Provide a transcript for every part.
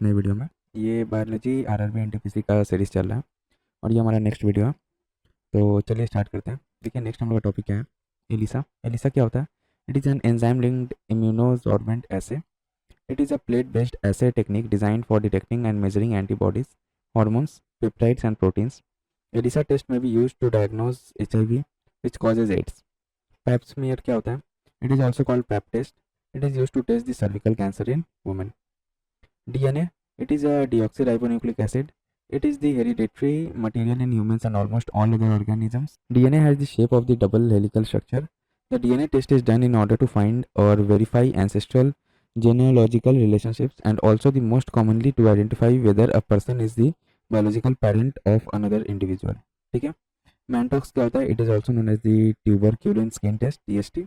नए वीडियो में। ये बायोलॉजी आरआरबी एनटीपीसी का सीरीज़ चल रहा है और ये हमारा नेक्स्ट वीडियो है। तो चलिए स्टार्ट करते हैं। देखिए नेक्स्ट हम लोग का टॉपिक क्या है, एलिसा। एलिसा क्या होता है? It is an enzyme linked immunosorbent assay. It is a plate based assay technique designed for detecting and measuring antibodies, hormones, peptides and proteins. ELISA test में we use to diagnose HIV which causes AIDS. Pap smear क्या होता है? It is also called pap test. It is use to test the cervical cancer in women. DNA, it is a deoxyribonucleic acid. It is the hereditary material in humans and almost all other organisms. DNA has the shape of the double helical structure. The DNA test is done in order to find or verify ancestral genealogical relationships and also the most commonly to identify whether a person is the biological parent of another individual. ठीक है. Mantox क्या होता है? It is also known as the tuberculin skin test (TST).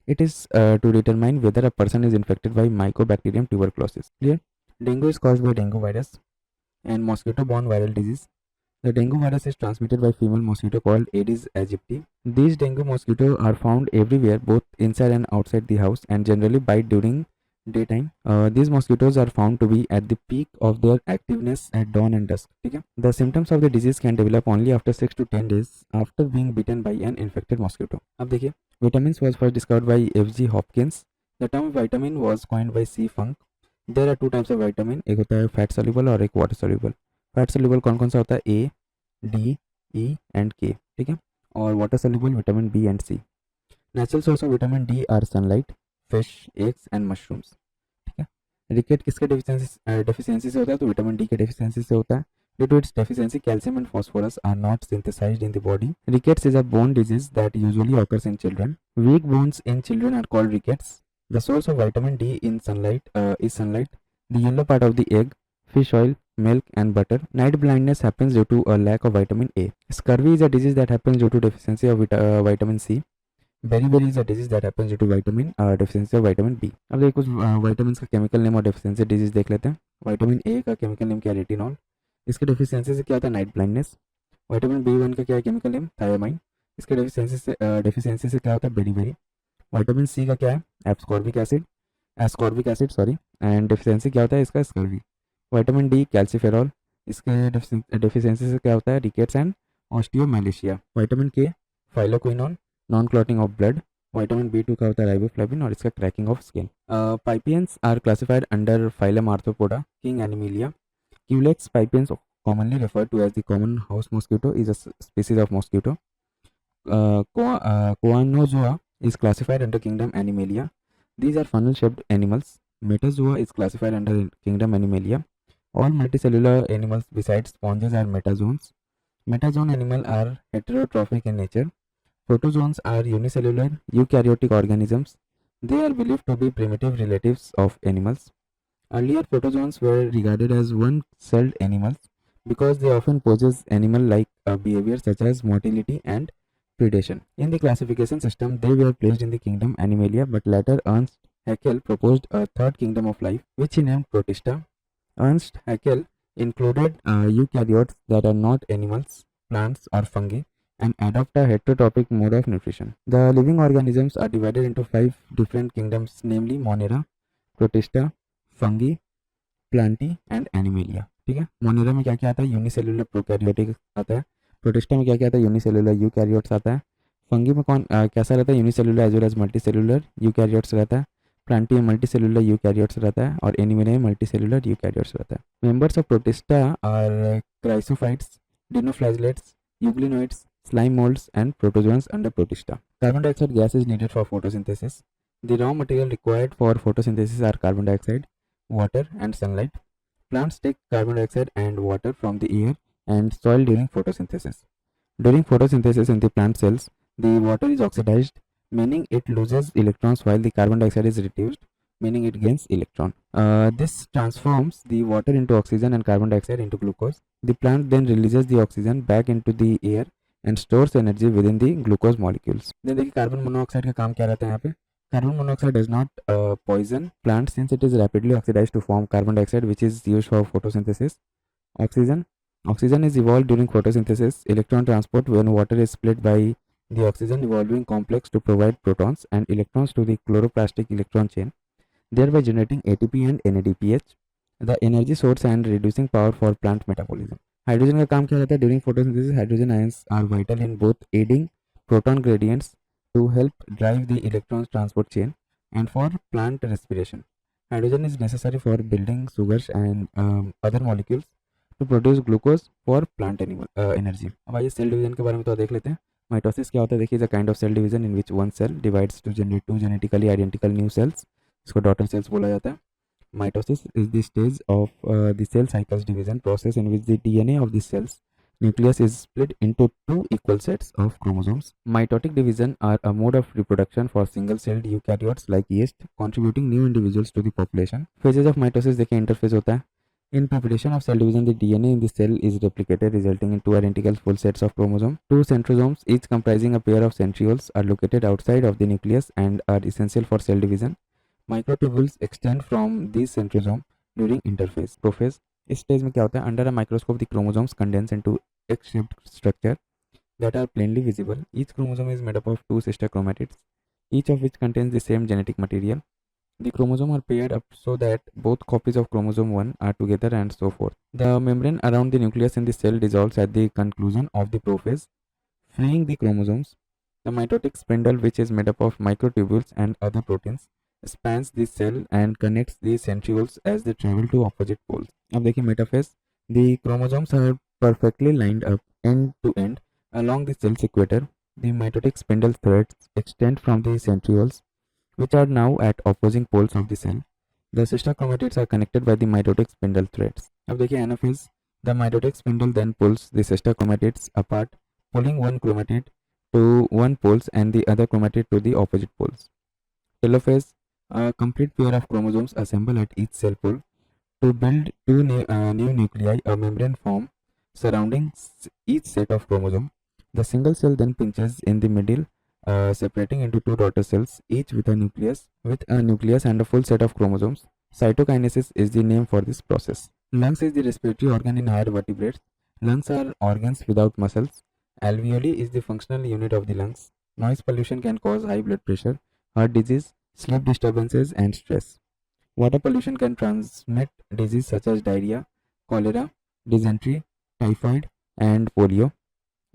It is to determine whether a person is infected by Mycobacterium tuberculosis. Clear? Dengue is caused by dengue virus and mosquito-borne viral disease. The dengue virus is transmitted by female mosquito called Aedes aegypti. These dengue mosquitoes are found everywhere, both inside and outside the house, and generally bite during daytime. These mosquitoes are found to be at the peak of their activeness at dawn and dusk. Okay? The symptoms of the disease can develop only after 6 to 10 days after being bitten by an infected mosquito. अब देखिए, vitamins was first discovered by F.G. Hopkins. The term vitamin was coined by C. Funk. There are two types of vitamin, एक होता है fat soluble और एक water soluble. Fat soluble कौन कौन सा होता है? ए, डी, ई एंड के. ठीक है. और water soluble vitamin B and C. Natural source of vitamin D are sunlight, fish, eggs and mushrooms. ठीक है. रिकेट किसके डेफिशिएंसी से होता है? तो विटामिन डी के डेफिशिएंसी से होता है. Due to its deficiency, calcium and phosphorus are not synthesized in the body. Rickets is a bone disease that usually occurs in children. Weak bones in children are called rickets. The source of vitamin D in sunlight is sunlight, the yellow part of the egg, fish oil, milk and butter. Night blindness happens due to a lack of vitamin A. Scurvy is a disease that happens due to deficiency of vitamin C. Beriberi is a disease that happens due to deficiency of vitamin B. अब देखो कुछ vitamins का chemical name और deficiency disease देख लेते हैं. Vitamin A का chemical name क्या है? रेटिनॉल. इसके deficiency से क्या होता है? Night blindness. Vitamin B1 का क्या है chemical name? थायामाइन. इसके deficiency से क्या होता है? बेरीबेरी. विटामिन सी का क्या है? Ascorbic acid sorry. And deficiency क्या होता है इसका? स्कर्वी. Vitamin D calciferol. इसके डेफिशिएंसी से क्या होता है? Rickets and osteomalacia. Vitamin K phylloquinone, non clotting of blood. Vitamin B two का होता है राइबोफ्लेविन और इसका cracking of skin. Pipiens are classified under phylum Arthropoda, king Animalia. Culex pipiens commonly referred to as the common house mosquito is a species of mosquito. Coanozoa is classified under kingdom Animalia. These are funnel shaped animals. Metazoa is classified under kingdom Animalia. All multicellular animals besides sponges are metazoans. Metazone animals are heterotrophic in nature. Protozoans are unicellular eukaryotic organisms. They are believed to be primitive relatives of animals. Earlier protozoans were regarded as one-celled animals because they often possess animal-like behavior such as motility and predation. In the classification system, they were placed in the kingdom Animalia, but later Ernst Haeckel proposed a third kingdom of life, which he named Protista. Ernst Haeckel included eukaryotes that are not animals, plants, or fungi, and adopt a heterotrophic mode of nutrition. The living organisms are divided into 5 different kingdoms, namely Monera, Protista, Fungi, Plantae, and Animalia. ठीक है. Monera में क्या क्या आता है? Unicellular prokaryotic आता है. Protista में क्या क्या आता है? यूनिसेलुलर यूकैरियोट्स आता है. फंगी में कौन कैसा रहता है? Unicellular as well as multicellular eukaryotes रहता है. प्लांटी में मल्टीसेलुलर यूकैरियोट्स रहता है और एनिमेलिया में मल्टीसेलुलर यूकैरियोट्स रहता है. Members of Protista are chrysophytes, dinoflagellates, euglenoids, slime moulds and protozoans under Protista. Carbon dioxide gas is needed for photosynthesis. The raw material required for photosynthesis are carbon dioxide, water and sunlight. Plants take carbon dioxide and water from the air and soil during photosynthesis. During photosynthesis in the plant cells, the water is oxidized, meaning it loses electrons, while the carbon dioxide is reduced, meaning it gains electron. This transforms the water into oxygen and carbon dioxide into glucose. The plant then releases the oxygen back into the air and stores energy within the glucose molecules. Then देखिए carbon monoxide का काम क्या रहता है यहाँ पे? Carbon monoxide does not poison plants since it is rapidly oxidized to form carbon dioxide, which is used for photosynthesis. Oxygen is evolved during photosynthesis. Electron transport when water is split by the oxygen evolving complex to provide protons and electrons to the chloroplastic electron chain, thereby generating ATP and NADPH. The energy source and reducing power for plant metabolism. Hydrogen का काम क्या रहता है? During photosynthesis hydrogen ions are vital in both aiding proton gradients to help drive the electrons transport chain and for plant respiration. Hydrogen is necessary for building sugars and other molecules to produce glucose for plant energy. अब आइए cell division के बारे में तो देख लेते हैं। Mitosis क्या होता है? देखिए, is a kind of cell division in which one cell divides to generate two genetically identical new cells. इसको डॉटर सेल्स बोला जाता है। Mitosis is the stage of the cell cycle's division process in which the DNA of the cell's nucleus is split into two equal sets of chromosomes. Mitotic division are a mode of reproduction for single-celled eukaryotes like yeast, contributing new individuals to the population. Phases of mitosis देखिए interphase होता है। In preparation of cell division, the DNA in the cell is replicated, resulting in two identical full sets of chromosomes. Two centrosomes, each comprising a pair of centrioles, are located outside of the nucleus and are essential for cell division. Microtubules extend from these centrosome during interphase. Prophase. इस stage में क्या होता है? Under a microscope the chromosomes condense into X-shaped structure that are plainly visible. Each chromosome is made up of two sister chromatids, each of which contains the same genetic material. The chromosomes are paired up so that both copies of chromosome 1 are together and so forth. The membrane around the nucleus in the cell dissolves at the conclusion of the prophase, freeing the chromosomes. The mitotic spindle, which is made up of microtubules and other proteins, spans the cell and connects the centrioles as they travel to opposite poles. अब देखिए metaphase. The chromosomes are perfectly lined up end to end along the cell's equator. The mitotic spindle threads extend from the centrioles, which are now at opposing poles of the cell. The sister chromatids are connected by the mitotic spindle threads. अब देखिए anaphase. The mitotic spindle then pulls the sister chromatids apart, pulling one chromatid to one poles and the other chromatid to the opposite poles. Telophase. A complete pair of chromosomes assemble at each cell pole to build two new nuclei. A membrane form surrounding each set of chromosomes. The single cell then pinches in the middle, separating into two daughter cells, each with a nucleus and a full set of chromosomes. Cytokinesis is the name for this process. Lungs is the respiratory organ in higher vertebrates. Lungs are organs without muscles. Alveoli is the functional unit of the lungs. Noise pollution can cause high blood pressure, heart disease, sleep disturbances, and stress. Water pollution can transmit diseases such as diarrhea, cholera, dysentery, typhoid, and polio.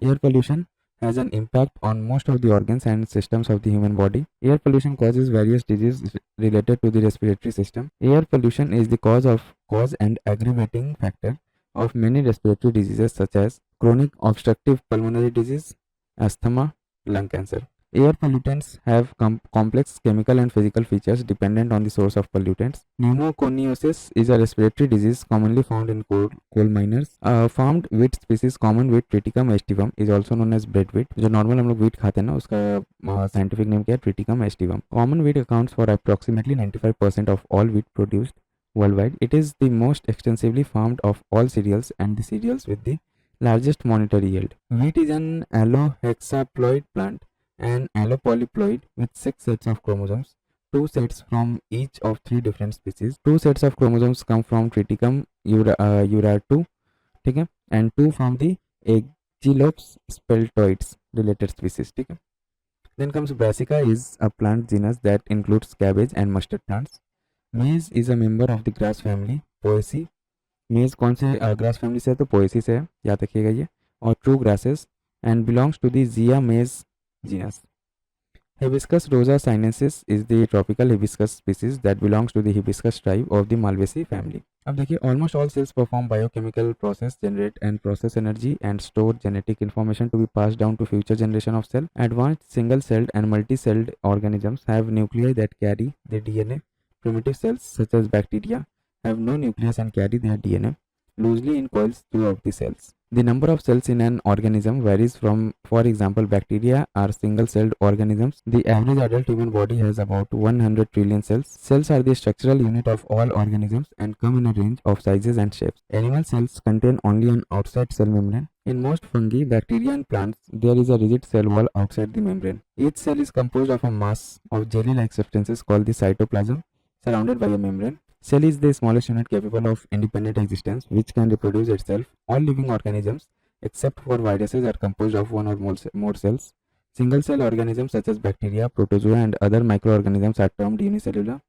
Air pollution has an impact on most of the organs and systems of the human body. Air pollution causes various diseases related to the respiratory system. Air pollution is the cause and aggravating factor of many respiratory diseases such as chronic obstructive pulmonary disease, asthma, lung cancer. Air pollutants have complex chemical and physical features dependent on the source of pollutants. Pneumoconiosis is a respiratory disease commonly found in coal miners. Farmed wheat species common wheat Triticum aestivum is also known as bread wheat. जो normal हम लोग wheat खाते हैं ना, उसका scientific name क्या है? Triticum aestivum. Common wheat accounts for approximately 95% of all wheat produced worldwide. It is the most extensively farmed of all cereals and the cereals with the largest monetary yield. Wheat is an allohexaploid plant, an allopolyploid with 6 sets of chromosomes, 2 sets from each of 3 different species. 2 sets of chromosomes come from Triticum uratu, ठीक है, and 2 from the Aegilops speltoides related species, ठीक है. Then comes Brassica, is a plant genus that includes cabbage and mustard plants. Maize is a member of the grass family Poaceae. मेज कौन से grass family से है? तो Poaceae से है, याद रखिएगा ये. और true grasses and belongs to the Zea mays genus. Hibiscus rosa sinensis is the tropical hibiscus species that belongs to the hibiscus tribe of the Malvaceae family. अब देखिए, almost all cells perform biochemical process, generate and process energy and store genetic information to be passed down to future generation of cell. Advanced single-celled and multi-celled organisms have nuclei that carry their DNA. Primitive cells such as bacteria have no nucleus and carry their DNA loosely in coils throughout the cells. The number of cells in an organism varies from, for example, bacteria are single-celled organisms. The average adult human body has about 100 trillion cells. Cells are the structural unit of all organisms and come in a range of sizes and shapes. Animal cells contain only an outside cell membrane. In most fungi, bacteria and plants, there is a rigid cell wall outside the membrane. Each cell is composed of a mass of jelly-like substances called the cytoplasm, surrounded by a membrane. Cell is the smallest unit capable of independent existence, which can reproduce itself. All living organisms, except for viruses, are composed of one or more cells. Single-cell organisms such as bacteria, protozoa, and other microorganisms are termed unicellular,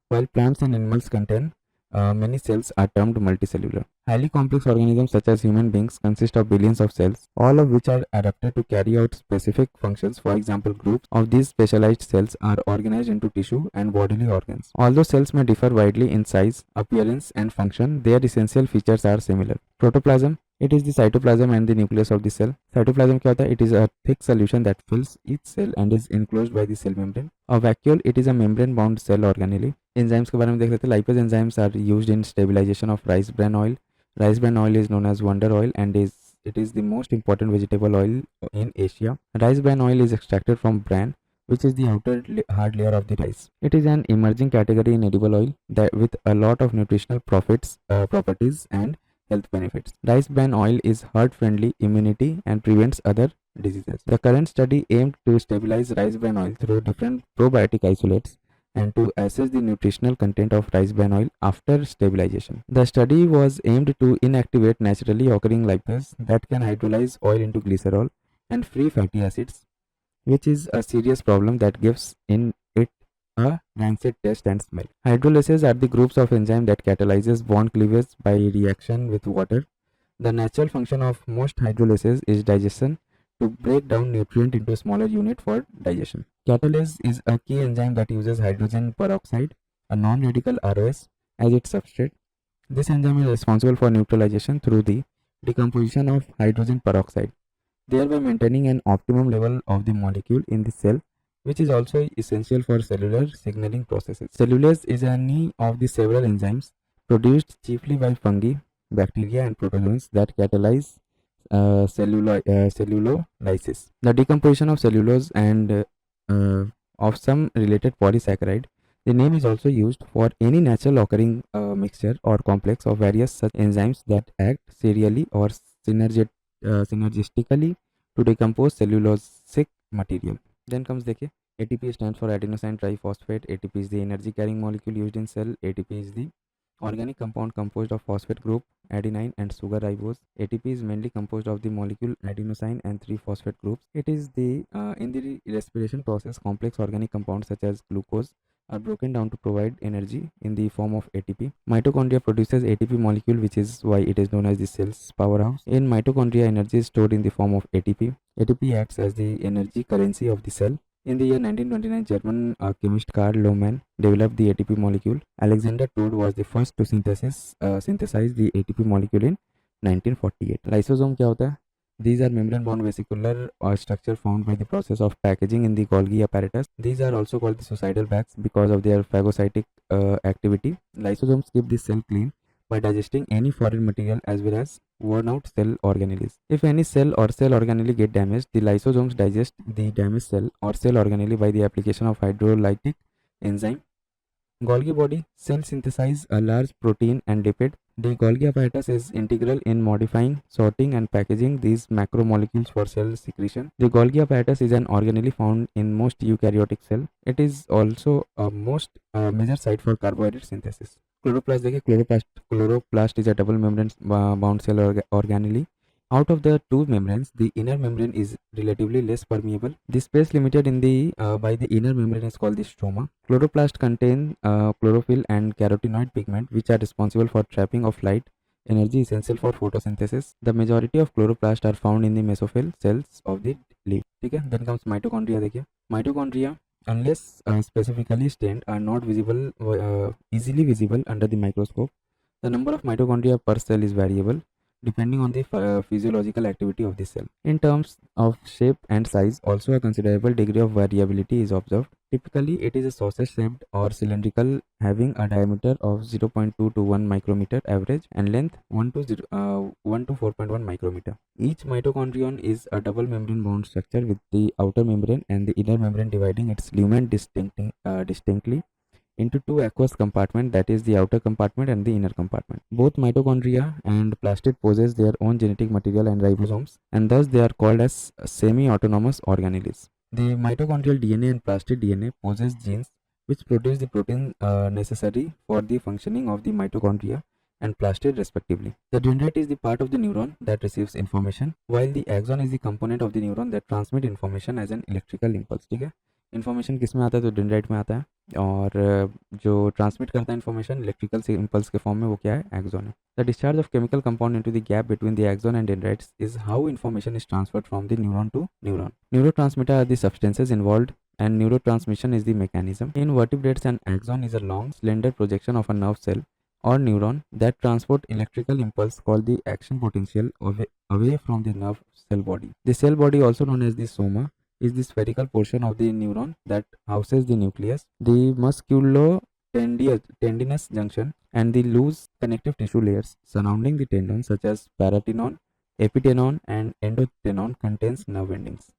while plants and animals contain many cells are termed multicellular. Highly complex organisms such as human beings consist of billions of cells, all of which are adapted to carry out specific functions. For example, groups of these specialized cells are organized into tissue and bodily organs. Although cells may differ widely in size, appearance, and function, their essential features are similar. Protoplasm, it is the cytoplasm and the nucleus of the cell. Cytoplasm क्या होता है? It is a thick solution that fills each cell and is enclosed by the cell membrane. A vacuole, it is a membrane bound cell organelle. Enzymes के बारे में देख लेते हैं. Lipase enzymes are used in stabilization of rice bran oil. Rice bran oil is known as wonder oil and it is the most important vegetable oil in Asia. Rice bran oil is extracted from bran, which is the outer hard layer of the rice. It is an emerging category in edible oil that with a lot of nutritional properties and health benefits. Rice bran oil is heart friendly, immunity, and prevents other diseases. The current study aimed to stabilize rice bran oil through different probiotic isolates and to assess the nutritional content of rice bran oil after stabilization. The study was aimed to inactivate naturally occurring lipase that can hydrolyze oil into glycerol and free fatty acids, which is a serious problem that gives in it a rancid taste and smell. Hydrolases are the groups of enzyme that catalyzes bond cleavage by reaction with water. The natural function of most hydrolases is digestion, to break down nutrient into a smaller unit for digestion. Catalase is a key enzyme that uses hydrogen peroxide, a non-radical ROS, as its substrate. This enzyme is responsible for neutralization through the decomposition of hydrogen peroxide, thereby maintaining an optimum level of the molecule in the cell, which is also essential for cellular signaling processes. Cellulase is any of the several enzymes produced chiefly by fungi, bacteria, and protozoans that catalyze cellulolysis. The decomposition of cellulose and of some related polysaccharide. The name is also used for any natural occurring mixture or complex of various such enzymes that act serially or synergistically to decompose cellulosic material. Then comes देखिए ATP stands for adenosine triphosphate. ATP is the energy carrying molecule used in cell. ATP is the organic compound composed of phosphate group, adenine, and sugar ribose. ATP is mainly composed of the molecule adenosine and 3-phosphate groups. It is the in the respiration process, complex organic compounds such as glucose are broken down to provide energy in the form of ATP. Mitochondria produces ATP molecule, which is why it is known as the cell's powerhouse. In mitochondria, energy is stored in the form of ATP. ATP acts as the energy currency of the cell. In the year 1929, German chemist Karl Lohmann developed the ATP molecule. Alexander Todd was the first to synthesize the ATP molecule in 1948. Lysosome क्या होता है? These are membrane-bound vesicular structure formed by the process of packaging in the Golgi apparatus. These are also called the suicidal bags because of their phagocytic activity. Lysosomes keep the cell clean by digesting any foreign material as well as worn out cell organelles. If any cell or cell organelle get damaged, the lysosomes digest the damaged cell or cell organelle by the application of hydrolytic enzyme. Golgi body cell synthesize a large protein and lipid. The Golgi apparatus is integral in modifying, sorting, and packaging these macromolecules for cell secretion. The Golgi apparatus is an organelle found in most eukaryotic cell. It is also a major site for carbohydrate synthesis. Chloroplast देखिए chloroplast is a double membrane bound cell organelle. Out of the two membranes, the inner membrane is relatively less permeable. The space limited in the by the inner membrane is called the stroma. Chloroplast contain chlorophyll and carotenoid pigment, which are responsible for trapping of light energy essential for photosynthesis. The majority of chloroplast are found in the mesophyll cells of the leaf. ठीक है. Then comes mitochondria. देखिए mitochondria, unless specifically stained, are not easily visible under the microscope. The number of mitochondria per cell is variable depending on the physiological activity of the cell. In terms of shape and size, also a considerable degree of variability is observed. Typically, it is a sausage-shaped or cylindrical, having a diameter of 0.2 to 1 micrometer average and length 1 to 4.1 micrometer. Each mitochondrion is a double membrane bound structure with the outer membrane and the inner membrane dividing its lumen distinctly into two aqueous compartments, that is the outer compartment and the inner compartment. Both mitochondria and plastid possess their own genetic material and ribosomes, and thus they are called as semi-autonomous organelles. The mitochondrial DNA and plastid DNA possess genes which produce the protein necessary for the functioning of the mitochondria and plastid respectively. The dendrite is the part of the neuron that receives information, while the axon is the component of the neuron that transmit information as an electrical impulse. ठीक है. Information किस में आता है, तो dendrite में आता है, और जो ट्रांसमिट करता है इन्फॉर्मेशन इलेक्ट्रिकल इम्पल्स के फॉर्म में, वो क्या है, एक्सॉन है। The discharge of chemical compound into the gap between the axon and dendrites is how information is transferred from the neuron to neuron. Neurotransmitter are the substances involved and neurotransmission is the mechanism. In vertebrates, an axon is a long, slender projection of a nerve cell or neuron that transport electrical impulse called the action potential away from the nerve cell body. The cell body, also known as the soma, is the spherical portion of the neuron that houses the nucleus, the musculo-tendinous junction, and the loose connective tissue layers surrounding the tendon, such as paratenon, epitenon, and endotenon, contains nerve endings.